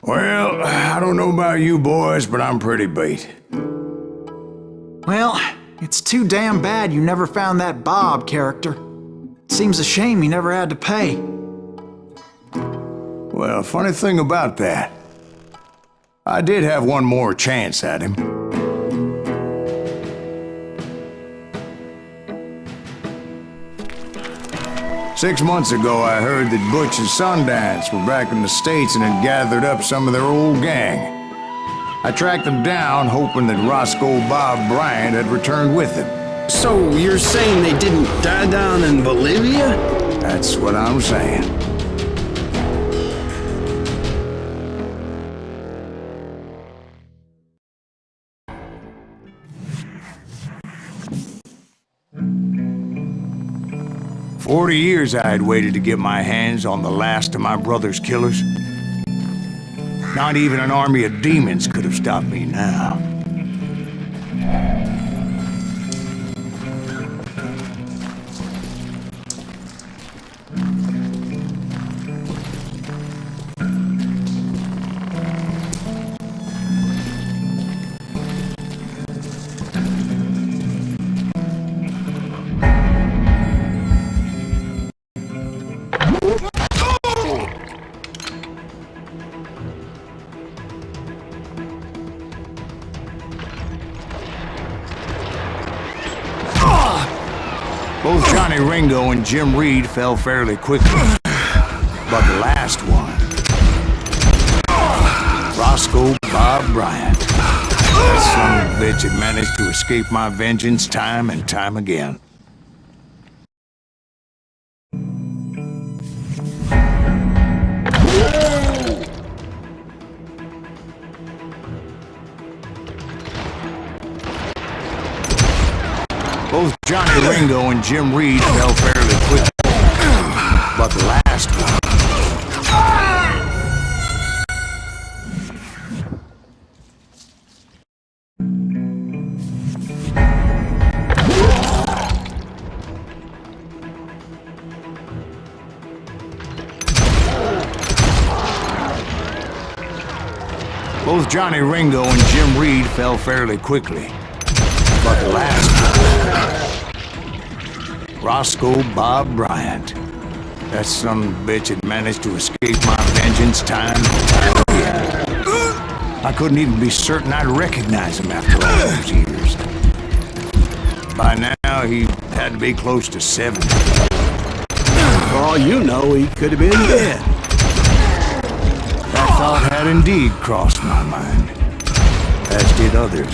Well, I don't know about you boys, but I'm pretty beat. Well, it's too damn bad you never found that Bob character. Seems a shame you never had to pay. Well, funny thing about that, I did have one more chance at him. Six months ago, I heard that Butch and Sundance were back in the States and had gathered up some of their old gang. I tracked them down, hoping that Roscoe Bob Bryant had returned with them. So you're saying they didn't die down in Bolivia? That's what I'm saying. For 40 years I had waited to get my hands on the last of my brother's killers. Not even an army of demons could have stopped me now. Both Johnny Ringo and Jim Reed fell fairly quickly. But the last one, Roscoe Bob Bryant, that son of a bitch had managed to escape my vengeance time and time again. Both Johnny Ringo and Jim Reed fell fairly quickly, but the last one, both Johnny Ringo and Jim Reed fell fairly quickly, but the last one, Roscoe Bob Bryant. That son of a bitch had managed to escape my vengeance time and time again. I couldn't even be certain I'd recognize him after all those years. By now, he had to be close to 70. For all you know, he could have been dead. That thought had indeed crossed my mind, as did others.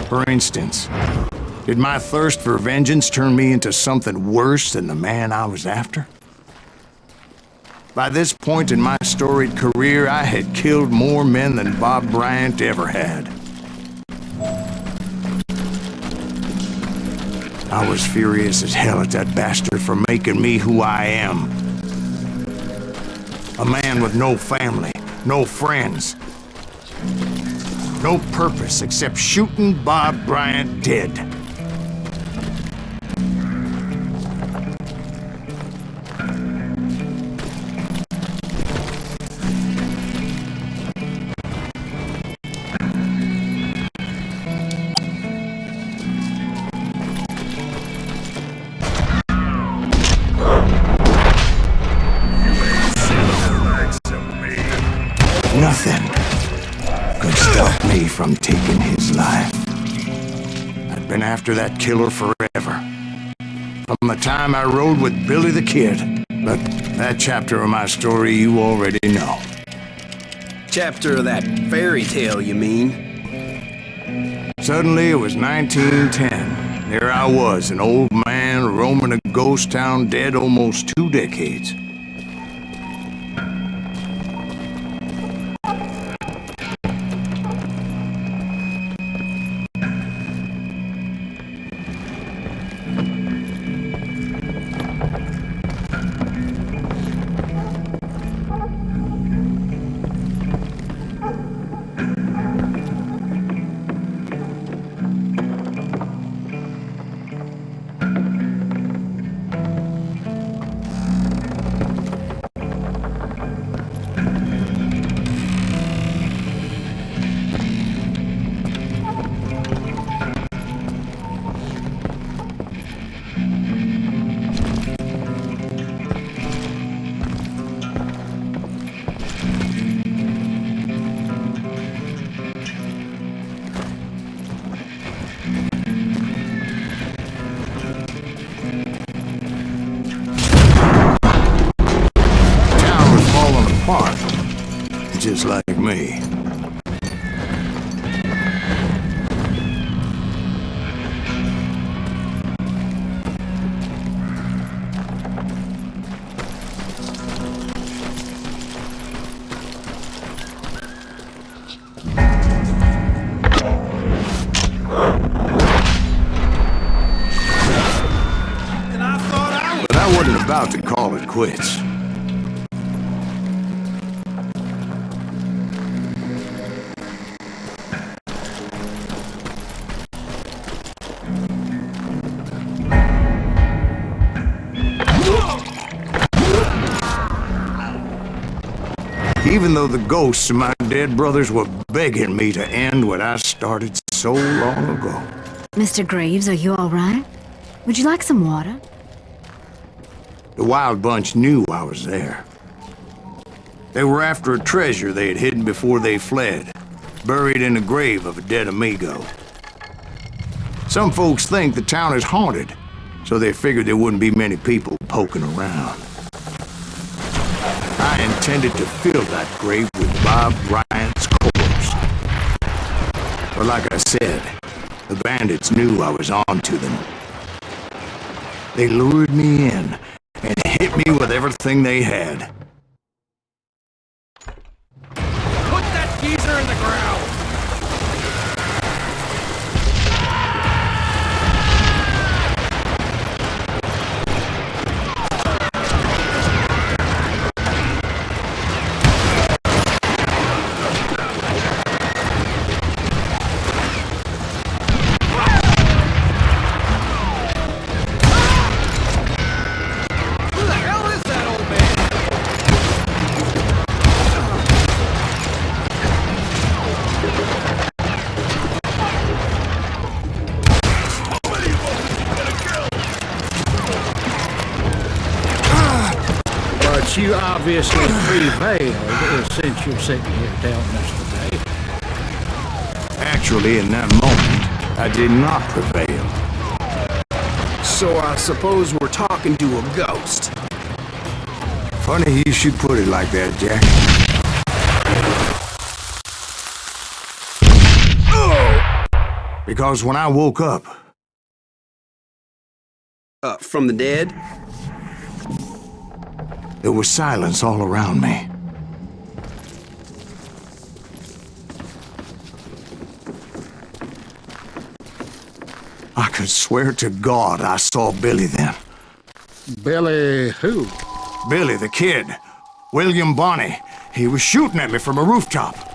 For instance, did my thirst for vengeance turn me into something worse than the man I was after? By this point in my storied career, I had killed more men than Bob Bryant ever had. I was furious as hell at that bastard for making me who I am. A man with no family, no friends. No purpose except shooting Bob Bryant dead. Nothing could stop me from taking his life. I'd been after that killer forever. From the time I rode with Billy the Kid. But that chapter of my story you already know. Chapter of that fairy tale, you mean? Suddenly it was 1910. There I was, an old man roaming a ghost town dead almost 2 decades. Just like me. But I wasn't about to call it quits. Even though the ghosts of my dead brothers were begging me to end what I started so long ago. Mr. Graves, are you all right? Would you like some water? The Wild Bunch knew I was there. They were after a treasure they had hidden before they fled, buried in the grave of a dead amigo. Some folks think the town is haunted, so they figured there wouldn't be many people poking around. I intended to fill that grave with Bob Bryant's corpse. But like I said, the bandits knew I was on to them. They lured me in and hit me with everything they had. Put that geezer in the ground! You obviously prevailed since you're sitting here telling us today. Actually, in that moment, I did not prevail. So I suppose we're talking to a ghost. Funny you should put it like that, Jack. Because when I woke up... From the dead? There was silence all around me. I could swear to God I saw Billy then. Billy who? Billy, the kid. William Bonney. He was shooting at me from a rooftop.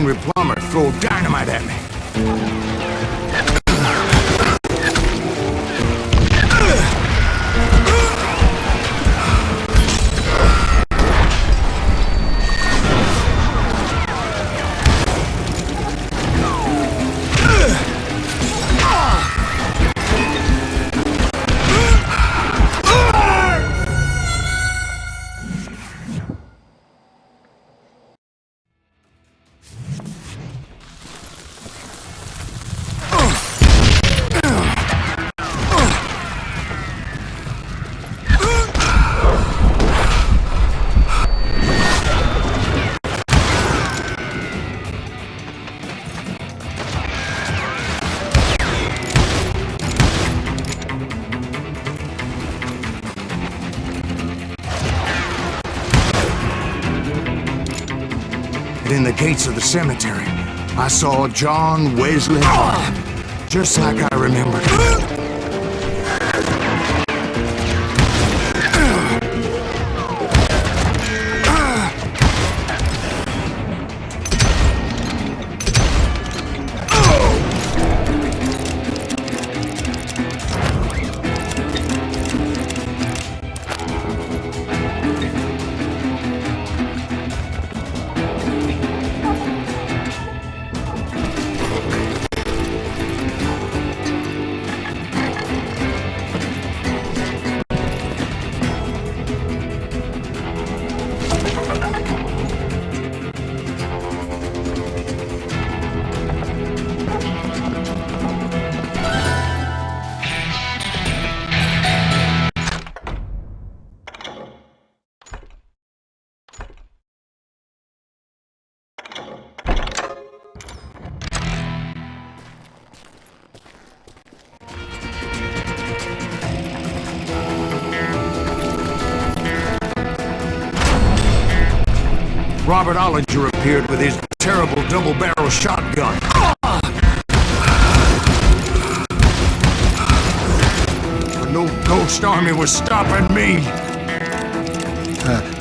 Henry Plummer throw dynamite at me. In the gates of the cemetery, I saw John Wesley Hart, just like I remembered. Robert Ollinger appeared with his terrible double-barrel shotgun. But no ghost army was stopping me.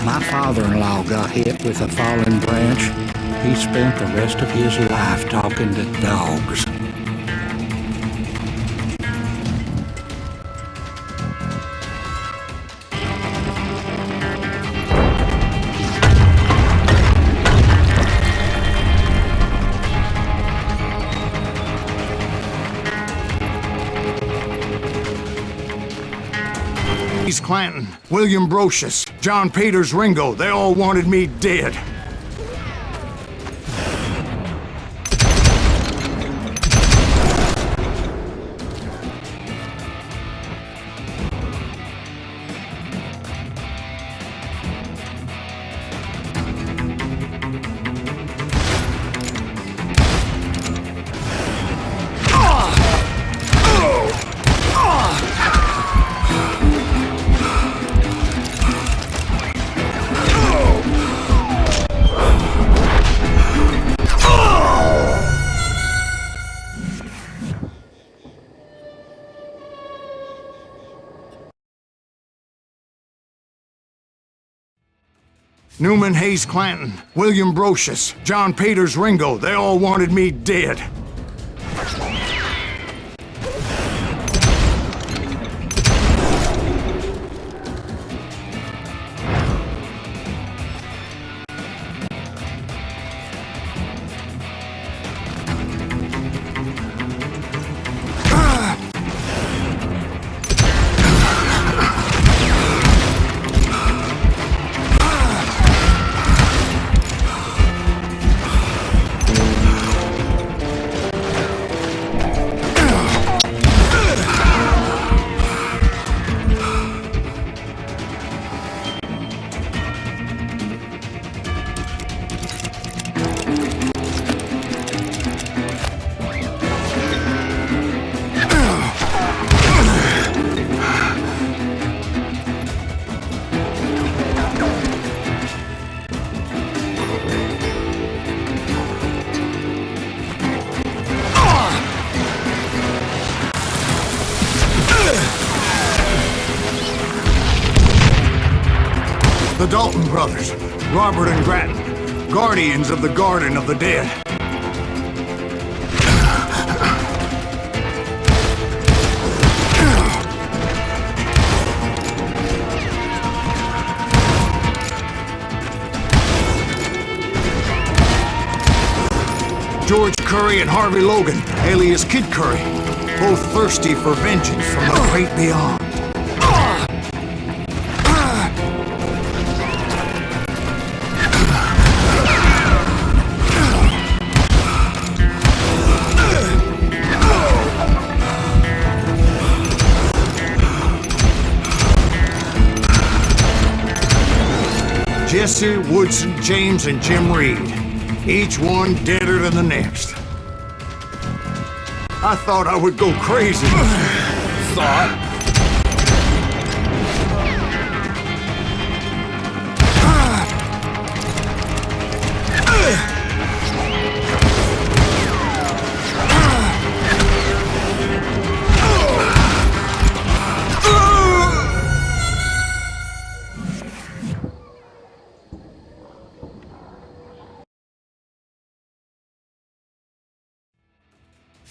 My father-in-law got hit with a fallen branch. He spent the rest of his life talking to dogs. Clanton, William Brocious, John Peters Ringo, they all wanted me dead. Newman Hayes Clanton, William Brocious, John Peters Ringo, they all wanted me dead. The Dalton brothers, Robert and Grattan, guardians of the Garden of the Dead. Curry and Harvey Logan, alias Kid Curry, both thirsty for vengeance from the great beyond. Jesse, Woodson, James, and Jim Reed. Each one deader than the next. I thought I would go crazy. Thought?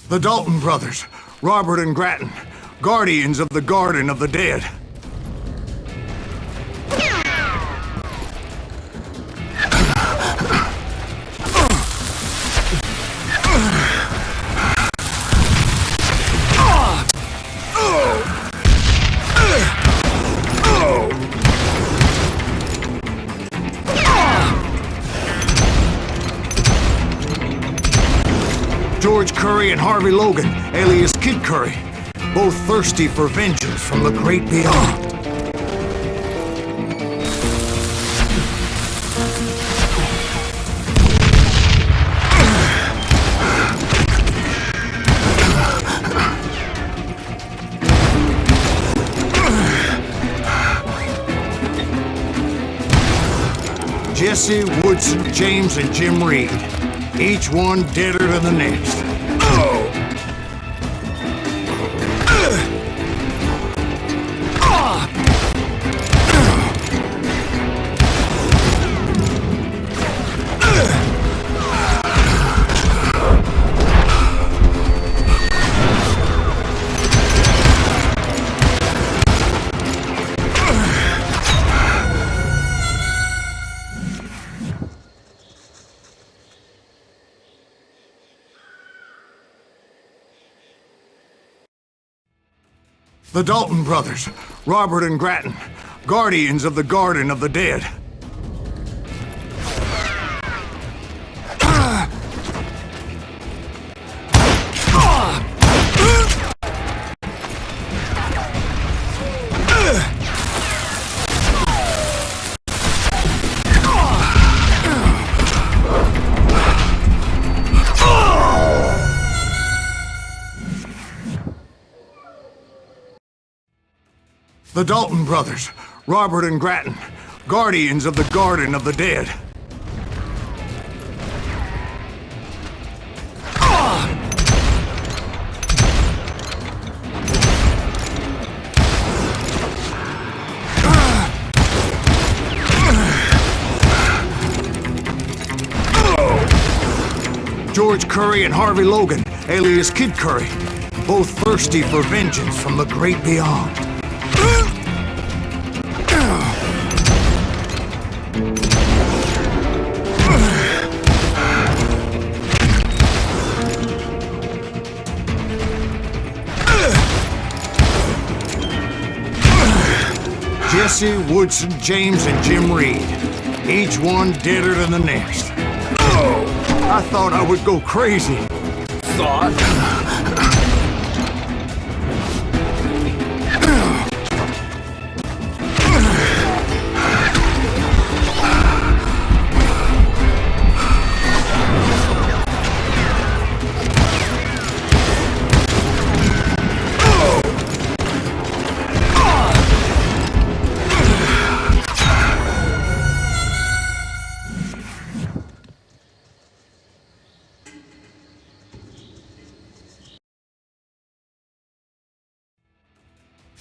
The Dalton brothers, Robert and Grattan, guardians of the Garden of the Dead. George Curry and Harvey Logan, alias Kid Curry, both thirsty for vengeance from the great beyond. Jesse, Woodson, James, and Jim Reed. Each one deader than the next. The Dalton brothers, Robert and Grattan, guardians of the Garden of the Dead. The Dalton brothers, Robert and Grattan, guardians of the Garden of the Dead. George Curry and Harvey Logan, alias Kid Curry, both thirsty for vengeance from the great beyond. Jesse, Woodson, James, and Jim Reed. Each one deader than the next. I thought I would go crazy. Thought?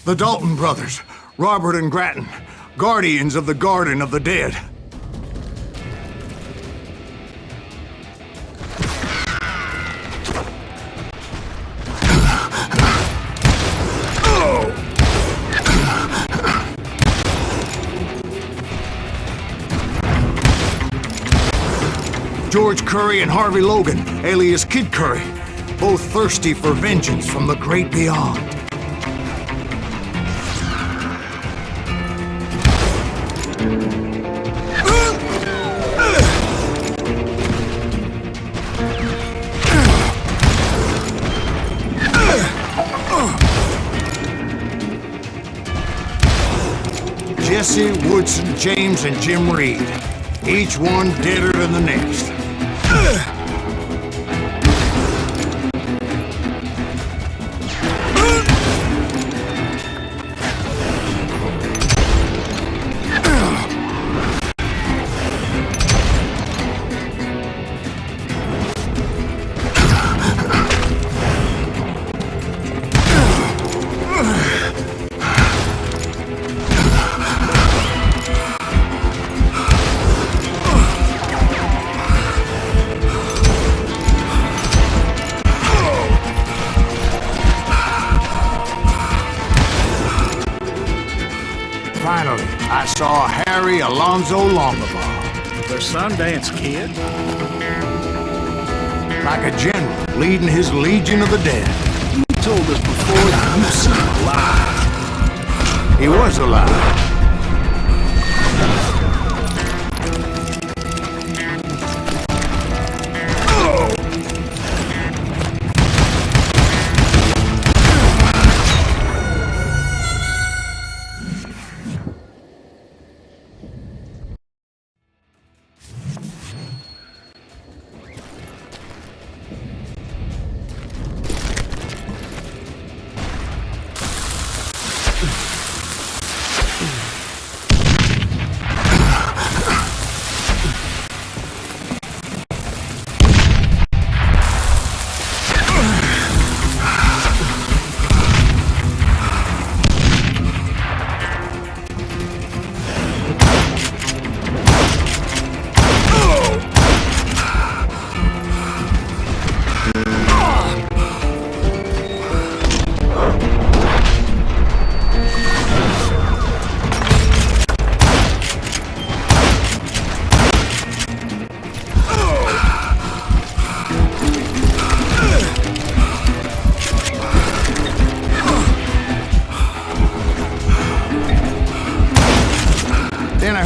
The Dalton brothers, Robert and Grattan, guardians of the Garden of the Dead. George Curry and Harvey Logan, alias Kid Curry, both thirsty for vengeance from the great beyond. Jesse, Woodson, James, and Jim Reed. Each one deader than the next. Finally, I saw Harry Alonzo Longabaugh. The Sundance Kid? Like a general leading his legion of the dead. You told us before that you seen him alive. He was alive.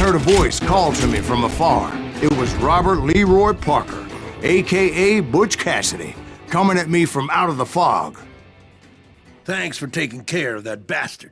A voice called to me from afar. It was Robert Leroy Parker, a.k.a. Butch Cassidy, coming at me from out of the fog. Thanks for taking care of that bastard.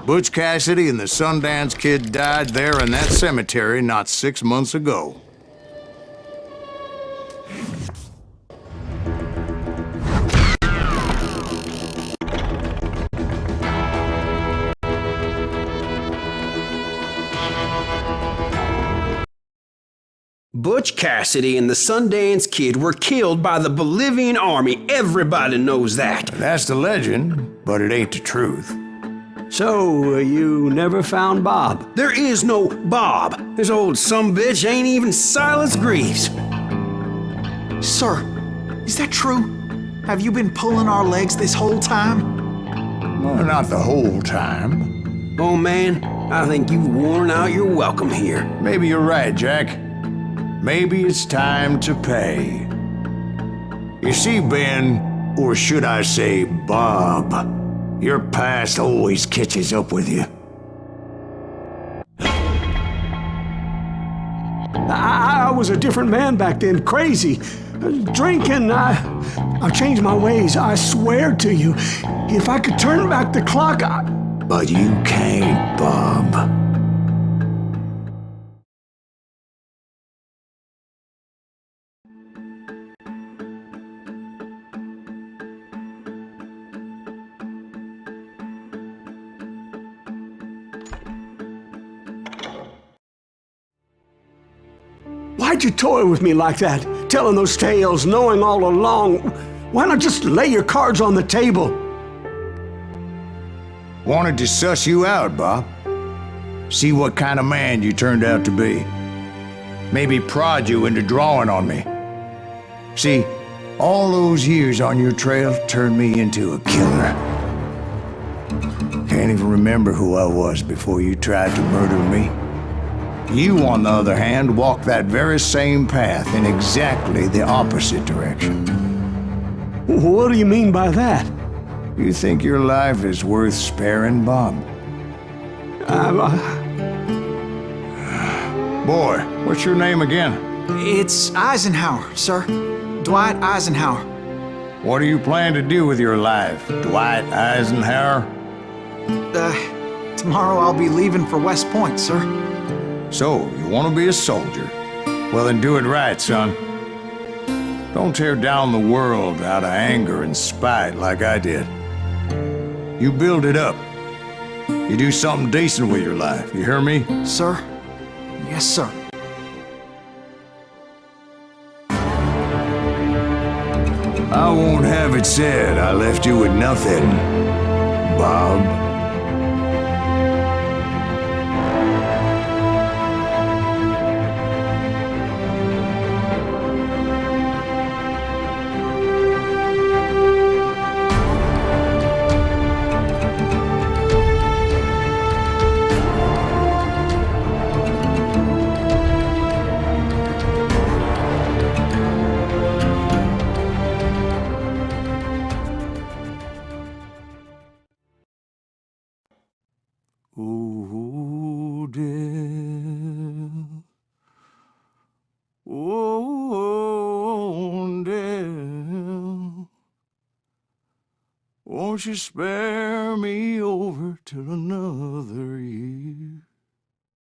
Butch Cassidy and the Sundance Kid died there in that cemetery not 6 months ago. Butch Cassidy and the Sundance Kid were killed by the Bolivian army. Everybody knows that. That's the legend, but it ain't the truth. So, you never found Bob? There is no Bob. This old sumbitch ain't even Silas Greaves. Sir, is that true? Have you been pulling our legs this whole time? Well, not the whole time. Oh man, I think you've worn out your welcome here. Maybe you're right, Jack. Maybe it's time to pay. You see, Ben, or should I say Bob, your past always catches up with you. I was a different man back then, crazy. Drinking, I changed my ways, I swear to you. If I could turn back the clock, But you can't, Bob. Why'd you toy with me like that? Telling those tales, knowing all along. Why not just lay your cards on the table? Wanted to suss you out, Bob. See what kind of man you turned out to be. Maybe prod you into drawing on me. See, all those years on your trail turned me into a killer. Can't even remember who I was before you tried to murder me. You, on the other hand, walked that very same path in exactly the opposite direction. What do you mean by that? You think your life is worth sparing, Bob? Boy, what's your name again? It's Eisenhower, sir. Dwight Eisenhower. What do you plan to do with your life, Dwight Eisenhower? Tomorrow I'll be leaving for West Point, sir. So, you want to be a soldier? Well, then do it right, son. Don't tear down the world out of anger and spite like I did. You build it up. You do something decent with your life, you hear me? Sir? Yes, sir. I won't have it said I left you with nothing, Bob. Oh, dear. Oh, dear. Won't you spare me over till another year?